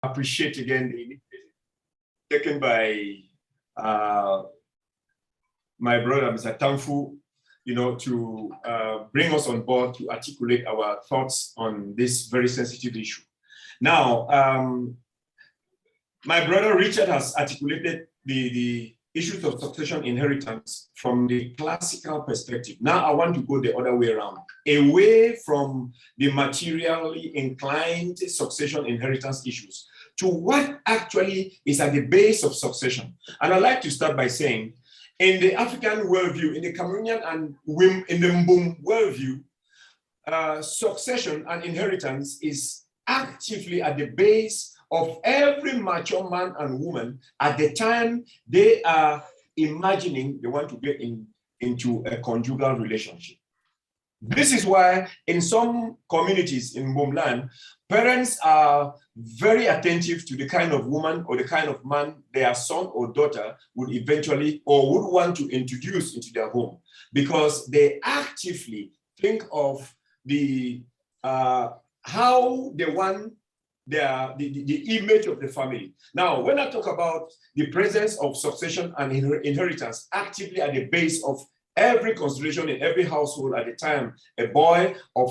appreciate again the initiative taken by my brother, Mr. Tamfu, to bring us on board to articulate our thoughts on this very sensitive issue. Now, my brother Richard has articulated the issues of succession inheritance from the classical perspective. Now I want to go the other way around, away from the materially inclined succession inheritance issues to what actually is at the base of succession. And I'd like to start by saying, in the African worldview, in the Cameroonian and in the Mbum worldview, succession and inheritance is actively at the base of every mature man and woman at the time they are imagining they want to get into a conjugal relationship. This is why in some communities in Mbum land, parents are very attentive to the kind of woman or the kind of man their son or daughter would eventually or would want to introduce into their home, because they actively think of the how they want the image of the family. Now, when I talk about the presence of succession and inheritance actively at the base of every consideration in every household at the time a boy of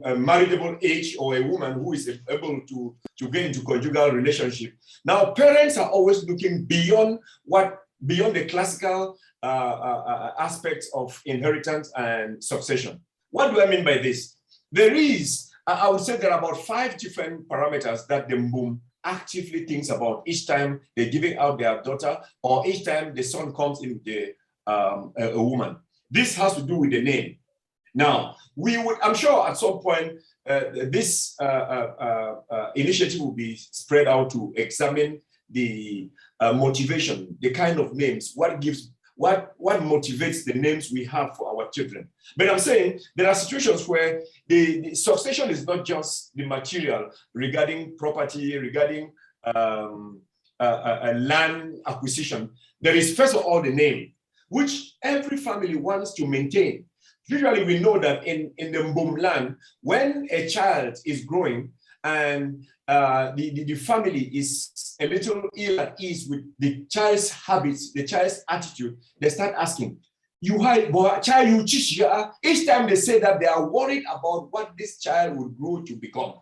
a marriageable age or a woman who is able to get into conjugal relationship. Now, parents are always looking beyond the classical aspects of inheritance and succession. What do I mean by this? I would say there are about 5 different parameters that the Mbum actively thinks about each time they're giving out their daughter or each time the son comes in with a woman. This has to do with the name. Now, I'm sure at some point this initiative will be spread out to examine the motivation, the kind of names, what motivates the names we have for our children. But I'm saying there are situations where the succession is not just the material regarding property, regarding a land acquisition. There is first of all the name, which every family wants to maintain. Usually we know that in the Mbum land, when a child is growing and the family is a little ill at ease with the child's habits, the child's attitude, they start asking, child, each time they say that, they are worried about what this child will grow to become.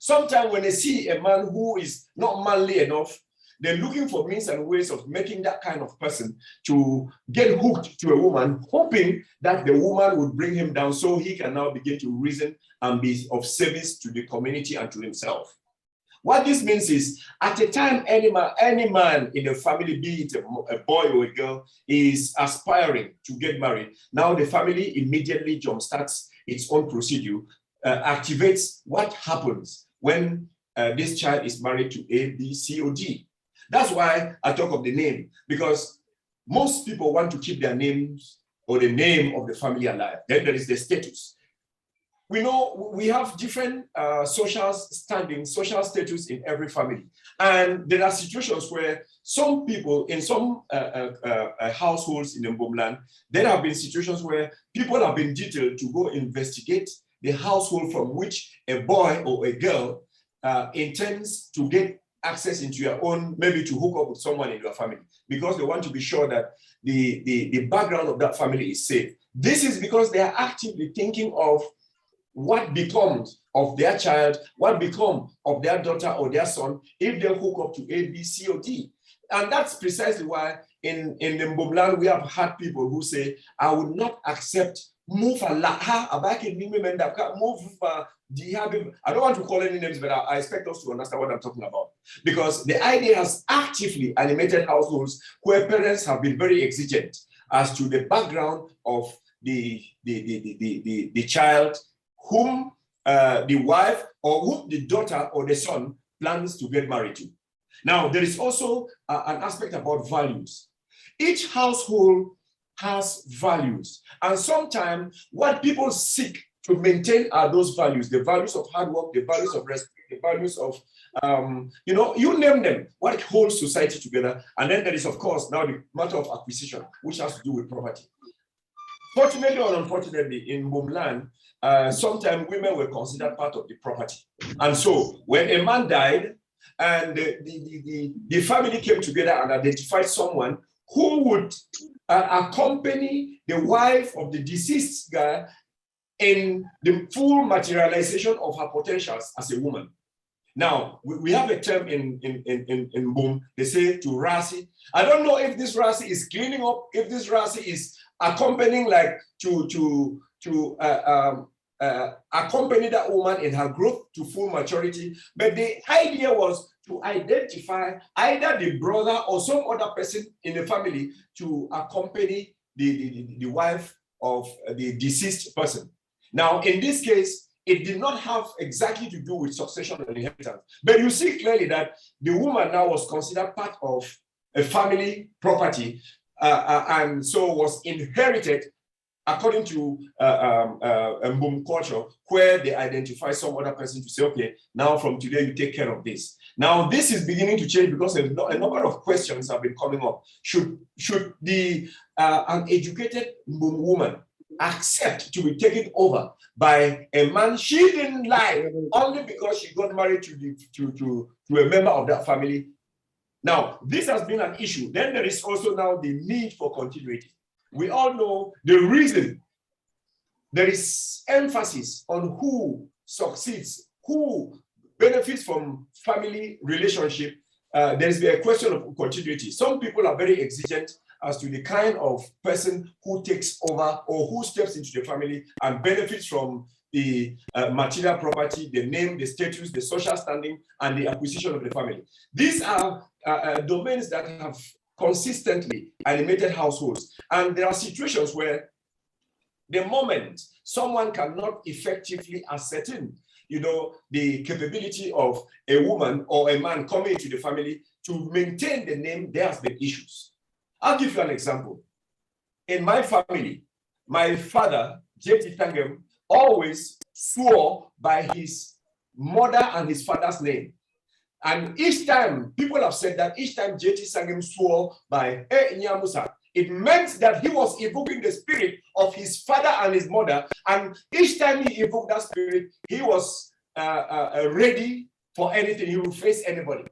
Sometimes when they see a man who is not manly enough, they're looking for means and ways of making that kind of person to get hooked to a woman, hoping that the woman would bring him down so he can now begin to reason and be of service to the community and to himself. What this means is, at a time any man in the family, be it a boy or a girl, is aspiring to get married, now the family immediately jumpstarts its own procedure, activates what happens when this child is married to A, B, C, or D. That's why I talk of the name, because most people want to keep their names or the name of the family alive. Then there is the status. We know we have different social standing, social status in every family. And there are situations where some people in some households in the Mbum land, there have been situations where people have been detailed to go investigate the household from which a boy or a girl intends to get access into your own, maybe to hook up with someone in your family, because they want to be sure that the background of that family is safe. This is because they are actively thinking of what becomes of their child, what becomes of their daughter or their son if they hook up to A, B, C, or D. And that's precisely why in the Mbum land we have had people who say, I would not accept move I don't want to call any names, but I expect us to understand what I'm talking about. Because the idea has actively animated households where parents have been very exigent as to the background of the child whom the wife or whom the daughter or the son plans to get married to. Now, there is also an aspect about values. Each household has values, and sometimes what people seek to maintain are those values, the values of hard work, the values of respect, the values of, you name them, what holds society together. And then there is, of course, now the matter of acquisition, which has to do with property. Fortunately or unfortunately, in Mbum land, sometimes women were considered part of the property. And so when a man died, and the family came together and identified someone who would accompany the wife of the deceased guy in the full materialization of her potentials as a woman. Now, we have a term in Mbum, they say to Rasi. I don't know if this Rasi is cleaning up, if this Rasi is accompanying, like to accompany that woman in her growth to full maturity. But the idea was to identify either the brother or some other person in the family to accompany the wife of the deceased person. Now, in this case, it did not have exactly to do with succession and inheritance. But you see clearly that the woman now was considered part of a family property, and so was inherited according to Mbum culture, where they identify some other person to say, okay, now from today you take care of this. Now this is beginning to change because a number of questions have been coming up. Should the uneducated Mbum woman accept to be taken over by a man she didn't like only because she got married to a member of that family? Now, this has been an issue. Then there is also now the need for continuity. We all know the reason there is emphasis on who succeeds, who benefits from family relationship. There's a question of continuity. Some people are very exigent as to the kind of person who takes over or who steps into the family and benefits from the material property, the name, the status, the social standing, and the acquisition of the family. These are domains that have consistently animated households. And there are situations where the moment someone cannot effectively ascertain, the capability of a woman or a man coming into the family to maintain the name, there has been issues. I'll give you an example. In my family, my father, J.T. Tangem, always swore by his mother and his father's name. And each time, people have said that each time J.T. Tangem swore by Nyamusa, it meant that he was evoking the spirit of his father and his mother. And each time he evoked that spirit, he was ready for anything. He would face anybody.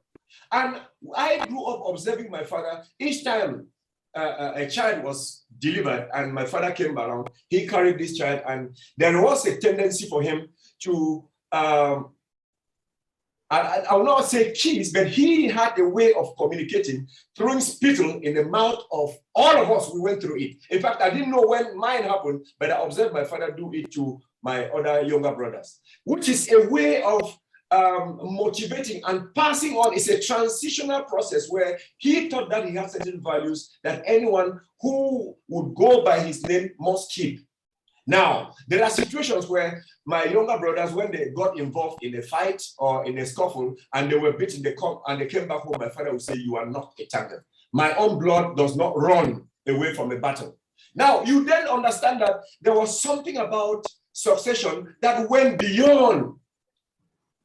And I grew up observing my father. Each time a child was delivered and my father came around, he carried this child, and there was a tendency for him to, I will not say kiss, but he had a way of communicating, throwing spittle in the mouth of all of us. We went through it. In fact, I didn't know when mine happened, but I observed my father do it to my other younger brothers, which is a way of motivating and passing on. Is a transitional process where he thought that he had certain values that anyone who would go by his name must keep. Now, there are situations where my younger brothers, when they got involved in a fight or in a scuffle and they were beaten, and they came back home, my father would say, "You are not a Tangem. My own blood does not run away from a battle." Now, you then understand that there was something about succession that went beyond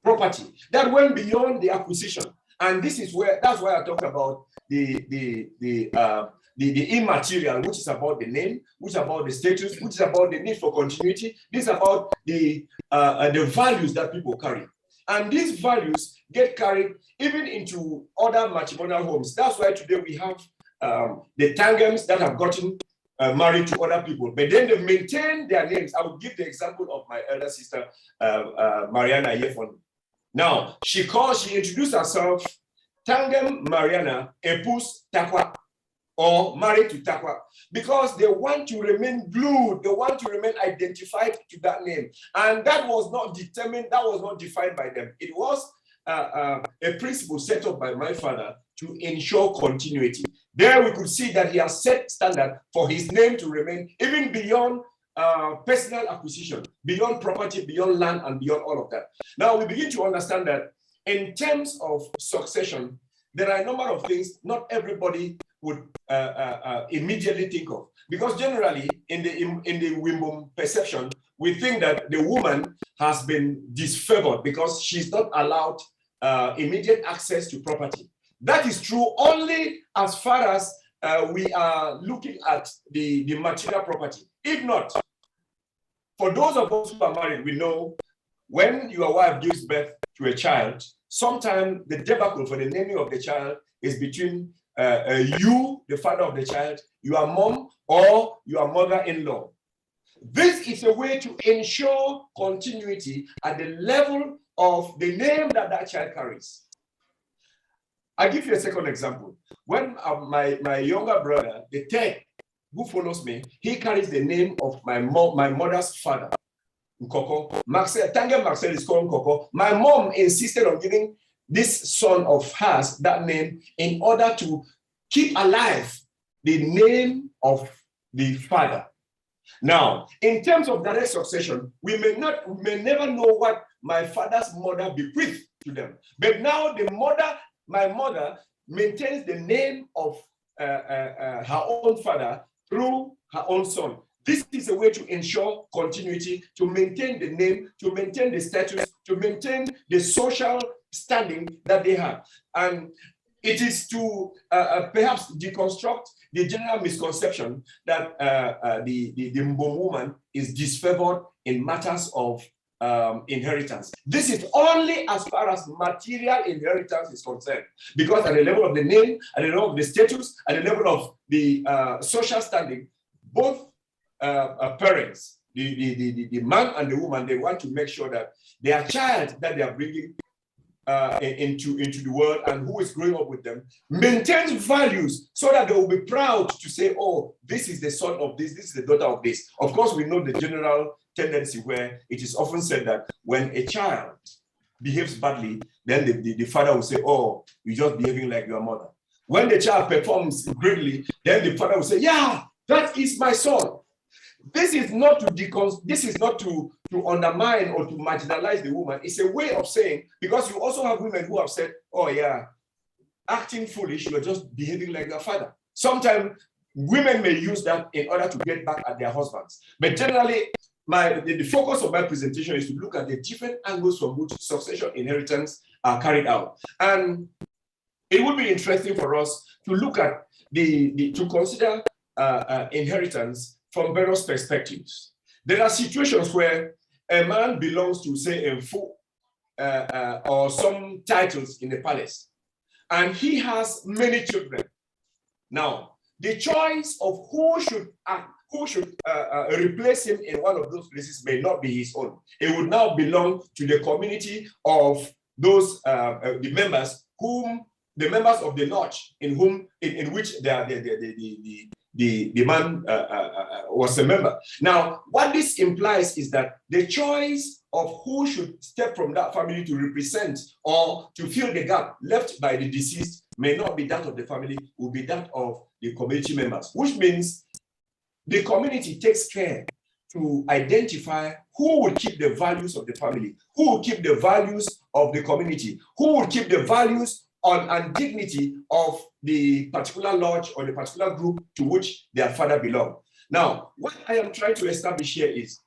property, that went beyond the acquisition. And that's why I talked about the immaterial, which is about the name, which is about the status, which is about the need for continuity. This is about the values that people carry. And these values get carried even into other matrimonial homes. That's why today we have the Tangems that have gotten married to other people, but then they maintain their names. I will give the example of my elder sister, Mariana Yefon. Now, she introduced herself Tangem Mariana Epus Takwa, or married to Takwa, because they want to remain glued, they want to remain identified to that name. And that was not determined, that was not defined by them. It was a principle set up by my father to ensure continuity. There we could see that he has set standard for his name to remain even beyond personal acquisition, beyond property, beyond land, and beyond all of that. Now we begin to understand that in terms of succession, there are a number of things not everybody would immediately think of, because generally in the Mbum perception, we think that the woman has been disfavored because she's not allowed immediate access to property. That is true only as far as we are looking at the material property. If not, for those of us who are married, we know when your wife gives birth to a child, sometimes the debacle for the naming of the child is between you, the father of the child, your mom, or your mother-in-law. This is a way to ensure continuity at the level of the name that that child carries. I'll give you a second example. When my younger brother, the third, who follows me, he carries the name of my mother's father, Nkoko. Tangem Marcel is called Nkoko. My mom insisted on giving this son of hers that name in order to keep alive the name of the father. Now, in terms of direct succession, we may never know what my father's mother bequeathed to them. But now my mother maintains the name of her own father through her own son. This is a way to ensure continuity, to maintain the name, to maintain the status, to maintain the social standing that they have. And it is to perhaps deconstruct the general misconception that the Mbum woman is disfavored in matters of inheritance. This is only as far as material inheritance is concerned, because at the level of the name, at the level of the status, at the level of the social standing, both parents, the man and the woman, they want to make sure that their child that they are bringing into the world and who is growing up with them maintains values, so that they will be proud to say, oh, this is the son of this is the daughter of this. Of course, we know the general tendency where it is often said that when a child behaves badly, then the father will say, oh, you're just behaving like your mother. When the child performs greatly, then the father will say, yeah, that is my son. This is not to undermine or to marginalize the woman. It's a way of saying, because you also have women who have said, oh yeah, acting foolish, you're just behaving like your father. Sometimes women may use that in order to get back at their husbands. But generally, the focus of my presentation is to look at the different angles from which succession inheritance are carried out. And it would be interesting for us to look at to consider inheritance from various perspectives. There are situations where a man belongs to, say, a Mbum or some titles in the palace, and he has many children. Now, the choice of who should replace him in one of those places may not be his own. It would now belong to the community of those the members of the lodge in which the man was a member. Now, what this implies is that the choice of who should step from that family to represent or to fill the gap left by the deceased may not be that of the family, will be that of the community members, which means the community takes care to identify who will keep the values of the family, who will keep the values of the community, who will keep the values and dignity of the particular lodge or the particular group to which their father belonged. Now, what I am trying to establish here is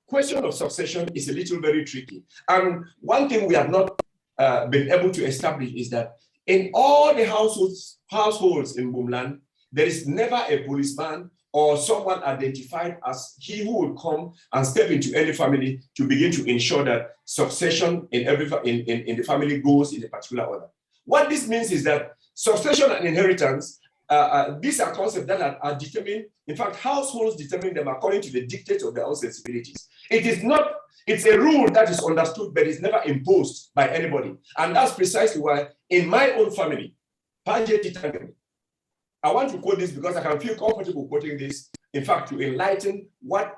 question of succession is a little very tricky. And one thing we have not been able to establish is that in all the households in Mbumland, there is never a policeman or someone identified as he who will come and step into any family to begin to ensure that succession in the family goes in a particular order. What this means is that succession and inheritance, these are concepts that are determined. In fact, households determine them according to the dictates of their own sensibilities. It's a rule that is understood, but it's never imposed by anybody. And that's precisely why in my own family, Tangem, I want to quote this because I can feel comfortable quoting this, in fact, to enlighten what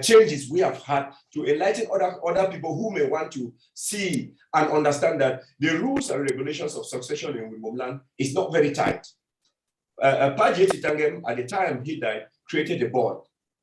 changes we have had, to enlighten other people who may want to see and understand that the rules and regulations of succession in Mbumland is not very tight. Tangem, at the time he died, created a board.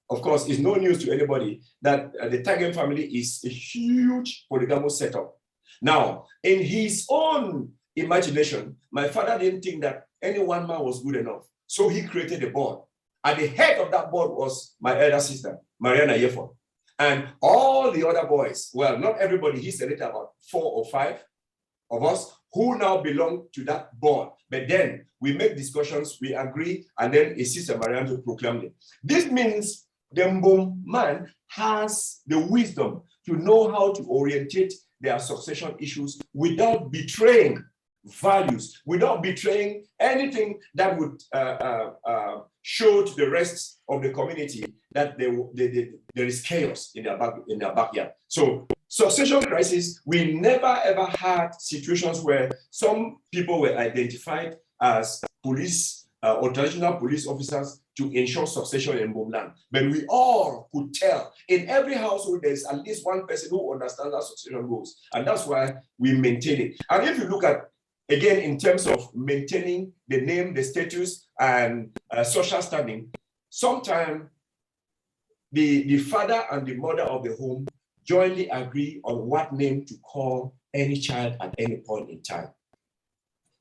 Of course, it's no news to anybody that the Tangem family is a huge polygamous setup. Now, in his own imagination, my father didn't think that any one man was good enough. So he created a board. At the head of that board was my elder sister, Mariana Yefon. And all the other boys, well, not everybody, he selected about 4 or 5 of us who now belong to that board. But then we make discussions, we agree, and then a sister Mariana proclaimed it. This means the Mbum man has the wisdom to know how to orientate their succession issues without betraying values, without betraying anything that would show to the rest of the community that there is chaos in their backyard. So succession crisis, we never ever had situations where some people were identified as police or traditional police officers to ensure succession in Mbum land. But we all could tell in every household there's at least one person who understands how succession goes. And that's why we maintain it. And if you look at, again, in terms of maintaining the name, the status, and social standing, sometimes the father and the mother of the home jointly agree on what name to call any child at any point in time.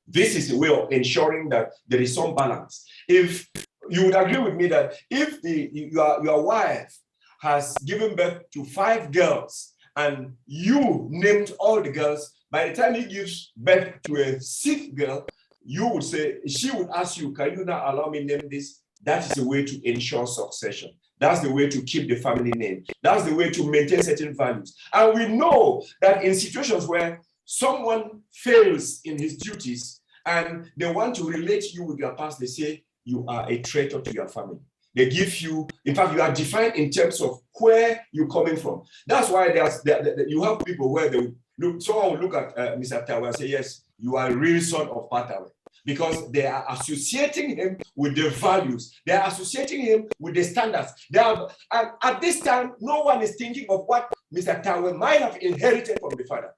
This is the way of ensuring that there is some balance. If you would agree with me that if your wife has given birth to 5 girls and you named all the girls, by the time he gives birth to a 6th girl, you would say, she would ask you, can you now allow me name this? That is the way to ensure succession. That's the way to keep the family name. That's the way to maintain certain values. And we know that in situations where someone fails in his duties and they want to relate you with your past, they say you are a traitor to your family. They give you, in fact, you are defined in terms of where you're coming from. That's why you have people where someone will look at Mr. Tawe and say, yes, you are a real son of Patawe. Because they are associating him with the values. They are associating him with the standards. And at this time, no one is thinking of what Mr. Tawe might have inherited from the father.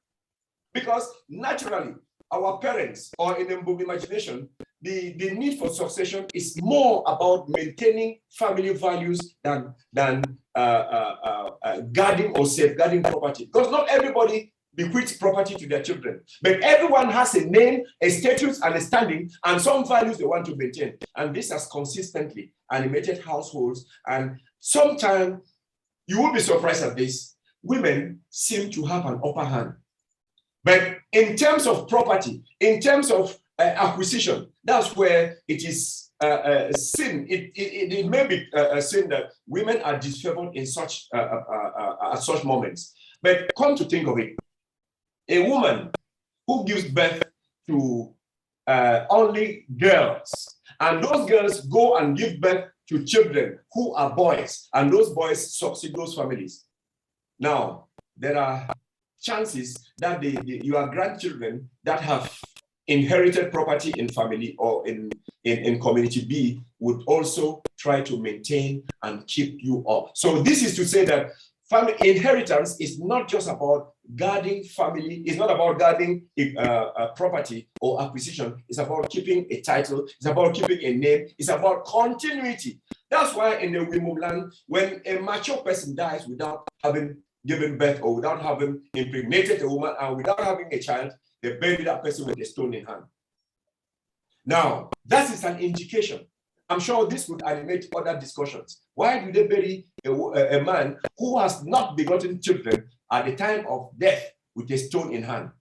Because naturally, our parents, or in the Mbum imagination, the need for succession is more about maintaining family values than guarding or safeguarding property. Because not everybody bequeaths property to their children, but everyone has a name, a status, and a standing, and some values they want to maintain. And this has consistently animated households. And sometimes you will be surprised at this. Women seem to have an upper hand. But in terms of property, in terms of acquisition, that's where it is a sin. It may be a sin that women are disfavored in such moments. But come to think of it, a woman who gives birth to only girls, and those girls go and give birth to children who are boys, and those boys succeed those families. Now, there are chances that your grandchildren that have inherited property in family or in community B would also try to maintain and keep you up. So this is to say that family inheritance is not just about guarding family, it's not about guarding a property or acquisition, it's about keeping a title, it's about keeping a name, it's about continuity. That's why in the Mbum land, when a mature person dies without having given birth or without having impregnated a woman and without having a child, they bury that person with a stone in hand. Now, that is an indication. I'm sure this would animate other discussions. Why do they bury a man who has not begotten children at the time of death with a stone in hand?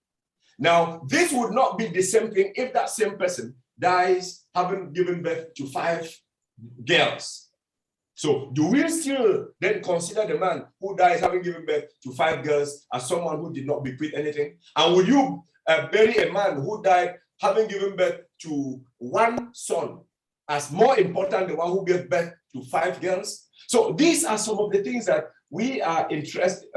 Now, this would not be the same thing if that same person dies having given birth to 5 girls. So do we still then consider the man who dies having given birth to 5 girls as someone who did not bequeath anything? And will you bury a man who died having given birth to 1 son as more important than the one who gave birth to 5 girls? So these are some of the things that we are interested,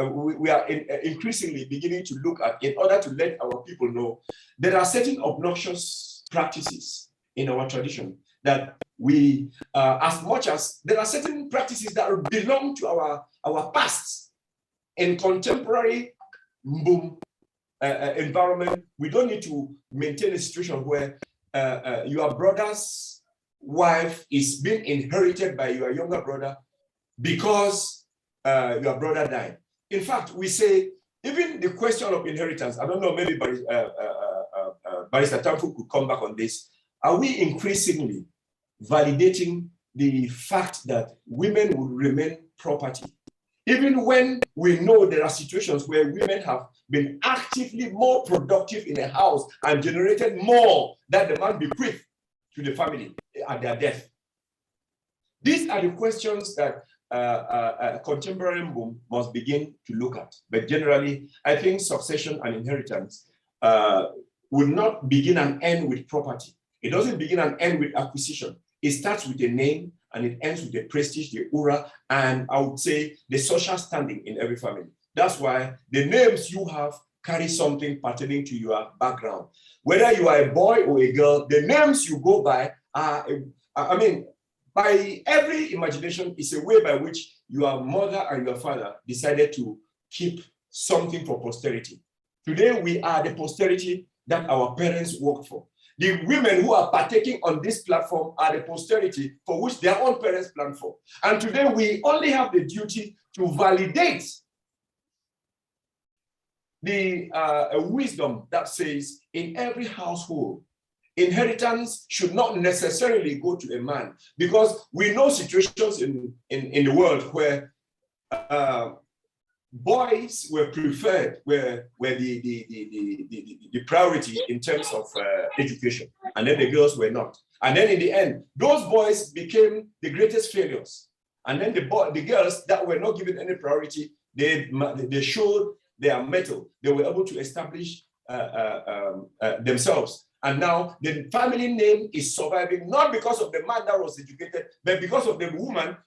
increasingly beginning to look at in order to let our people know there are certain obnoxious practices in our tradition that we, as much as there are certain practices that belong to our past, in contemporary Mbum environment, we don't need to maintain a situation where your brother's wife is being inherited by your younger brother because your brother died. In fact, we say, even the question of inheritance, I don't know, maybe Barrister Tamfu could come back on this. Are we increasingly validating the fact that women will remain property, even when we know there are situations where women have been actively more productive in a house and generated more than the man bequeathed to the family at their death? These are the questions that contemporary Mbum must begin to look at. But generally, I think succession and inheritance will not begin and end with property. It doesn't begin and end with acquisition. It starts with a name and it ends with the prestige, the aura, and I would say the social standing in every family. That's why the names you have carry something pertaining to your background. Whether you are a boy or a girl, the names you go by are, I mean, by every imagination, is a way by which your mother and your father decided to keep something for posterity. Today, we are the posterity that our parents worked for. The women who are partaking on this platform are the posterity for which their own parents planned for. And today, we only have the duty to validate the wisdom that says in every household, inheritance should not necessarily go to a man, because we know situations in the world where boys were preferred, were the priority in terms of education, and then the girls were not. And then in the end, those boys became the greatest failures. And then the girls that were not given any priority, they showed their mettle. They were able to establish themselves. And now the family name is surviving, not because of the man that was educated, but because of the woman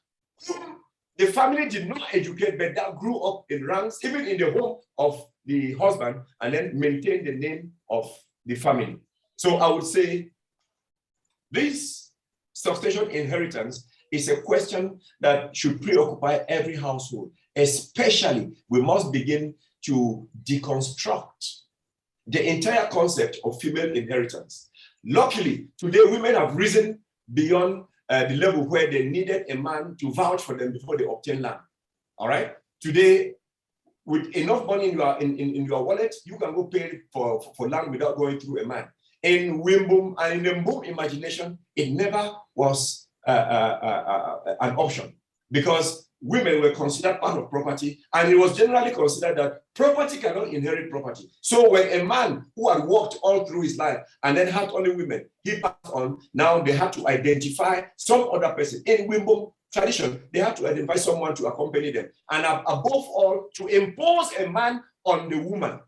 whom the family did not educate, but that grew up in ranks, even in the home of the husband, and then maintained the name of the family. So I would say this succession inheritance is a question that should preoccupy every household. Especially, we must begin to deconstruct the entire concept of female inheritance. Luckily, today women have risen beyond the level where they needed a man to vouch for them before they obtain land. All right. Today, with enough money in your wallet, you can go pay for land without going through a man. In Mbum and in the Mbum imagination, it never was an option, because women were considered part of property, and it was generally considered that property cannot inherit property. So when a man who had worked all through his life and then had only women, he passed on, now they had to identify some other person. In Mbum tradition, they had to identify someone to accompany them. And above all, to impose a man on the woman.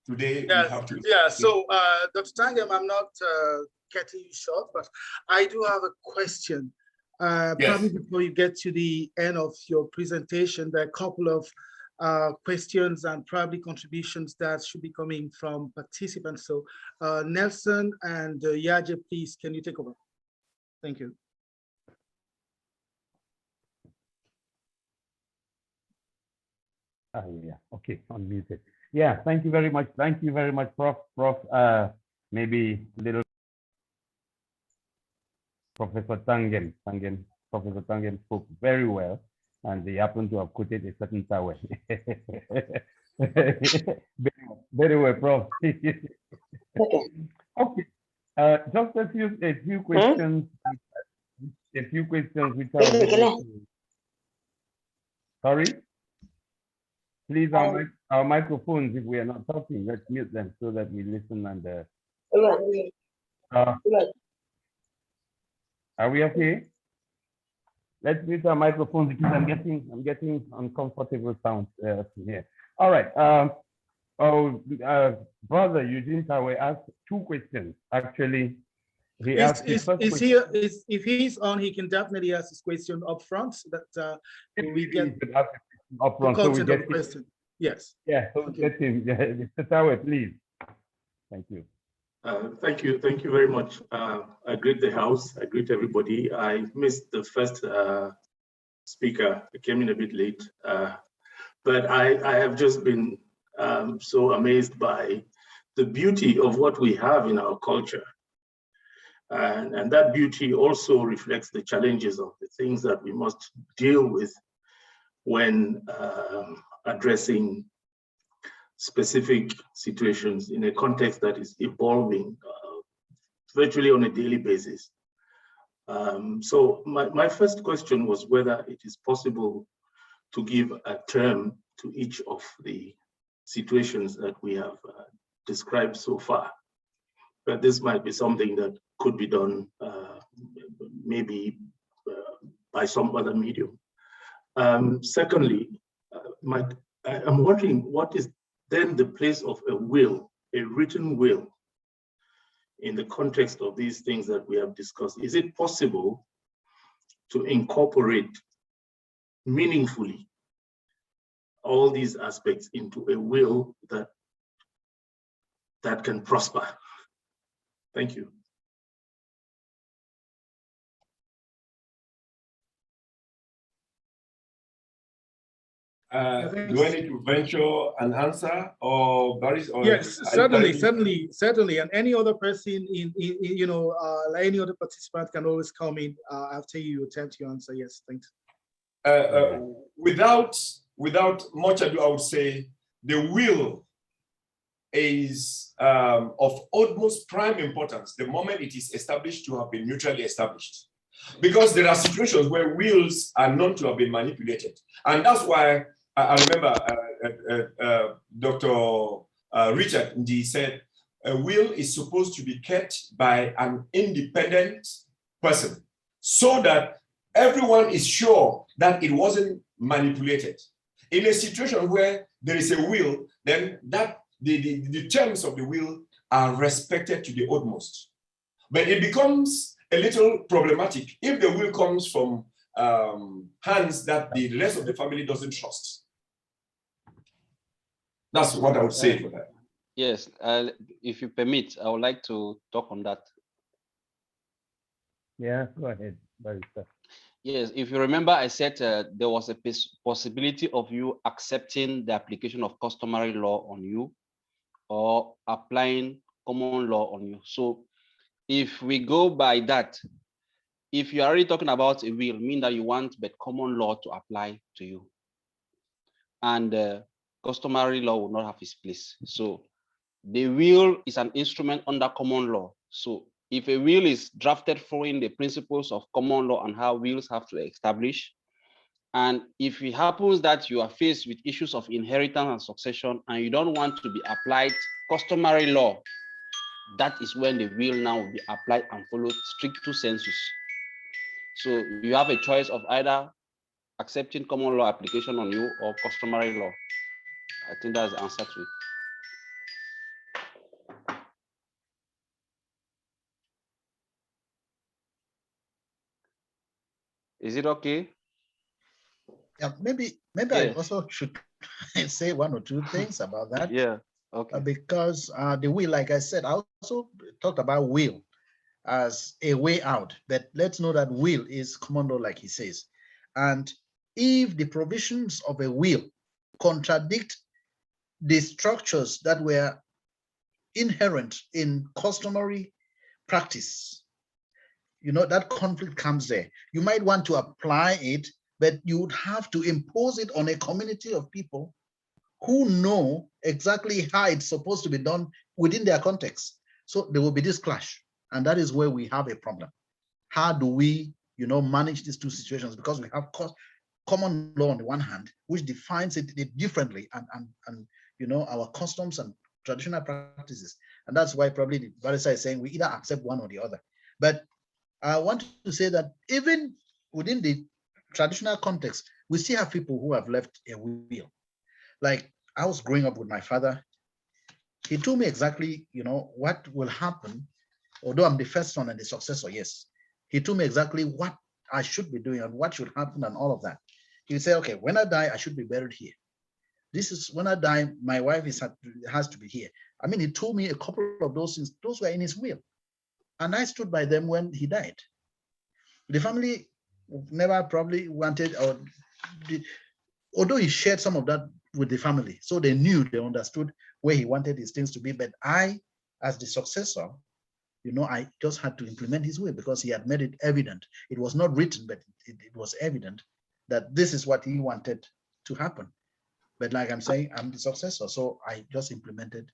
Today, we have to. Yeah, so Dr. Tangem, I'm not cutting you short, but I do have a question. Yes. Probably before you get to the end of your presentation, there are a couple of questions and probably contributions that should be coming from participants. So Nelson and Yaje, please, can you take over? Thank you. Yeah, okay, unmuted. Yeah, thank you very much. Thank you very much, Prof. Maybe little Professor Tangem spoke very well, and they happen to have quoted a certain tower. very well, Prof. Okay. Just a few questions. A few questions which are. Sorry. Please, our microphones, if we are not talking, let's mute them so that we listen and. Are we okay? Let's mute our microphones because I'm getting uncomfortable sounds here. All right. Brother Eugene Tawe asked two questions. Actually, he asked if he's on, he can definitely ask his question up front so that we get up front. So we get the question. Yes. Yeah. So okay. Get him. Yeah, Mr. Tawe, please. Thank you. Thank you very much. I greet the house, I greet everybody. I missed the first speaker, I came in a bit late, but I have just been so amazed by the beauty of what we have in our culture. And that beauty also reflects the challenges of the things that we must deal with when addressing specific situations in a context that is evolving virtually on a daily basis. So my first question was whether it is possible to give a term to each of the situations that we have described so far. But this might be something that could be done maybe by some other medium. Secondly, I'm wondering what is then the place of a will, a written will, in the context of these things that we have discussed? Is it possible to incorporate meaningfully all these aspects into a will that can prosper? Thank you. Do I need to venture an answer, or Barry? Or yes, certainly, and any other person like any other participant can always come in after you attempt to answer. Yes, thanks. Without much ado, I would say the will is of utmost prime importance the moment it is established to have been mutually established, because there are situations where wills are known to have been manipulated, and that's why I remember Dr. Richard Ndi said a will is supposed to be kept by an independent person so that everyone is sure that it wasn't manipulated. In a situation where there is a will, then that the terms of the will are respected to the utmost. But it becomes a little problematic if the will comes from hands that the rest of the family doesn't trust. That's what I would say for that. Yes, if you permit, I would like to talk on that. Yeah, go ahead, Barrister. Yes, if you remember, I said there was a possibility of you accepting the application of customary law on you or applying common law on you. So if we go by that, if you're already talking about a will, mean that you want the common law to apply to you. And customary law will not have its place. So the will is an instrument under common law. So if a will is drafted following the principles of common law and how wills have to establish, and if it happens that you are faced with issues of inheritance and succession and you don't want to be applied customary law, that is when the will now will be applied and followed stricto sensus. So you have a choice of either accepting common law application on you or customary law. I think that's the answer to it. Is it okay? Yeah, maybe Yeah. I also should say one or two things about that. Yeah, okay. Because the will, like I said, I also talked about will as a way out, but let's know that will is common law, like he says. And if the provisions of a will contradict the structures that were inherent in customary practice, that conflict comes there. You might want to apply it, but you would have to impose it on a community of people who know exactly how it's supposed to be done within their context. So there will be this clash, and that is where we have a problem. How do we, manage these two situations? Because we have common law on the one hand, which defines it differently, and our customs and traditional practices, and that's why probably the barrister is saying we either accept one or the other. But I want to say that even within the traditional context, we still have people who have left a will. Like I was growing up with my father. He told me exactly, what will happen, although I'm the first son and the successor, yes. He told me exactly what I should be doing and what should happen and all of that. He would say, okay, when I die, I should be buried here. This is when I die, my wife has to be here. I mean, he told me a couple of those things. Those were in his will. And I stood by them when he died. The family never probably wanted, although he shared some of that with the family, so they understood where he wanted his things to be. But I, as the successor, I just had to implement his will because he had made it evident. It was not written, but it was evident that this is what he wanted to happen. But like I'm saying, I'm the successor, so I just implemented.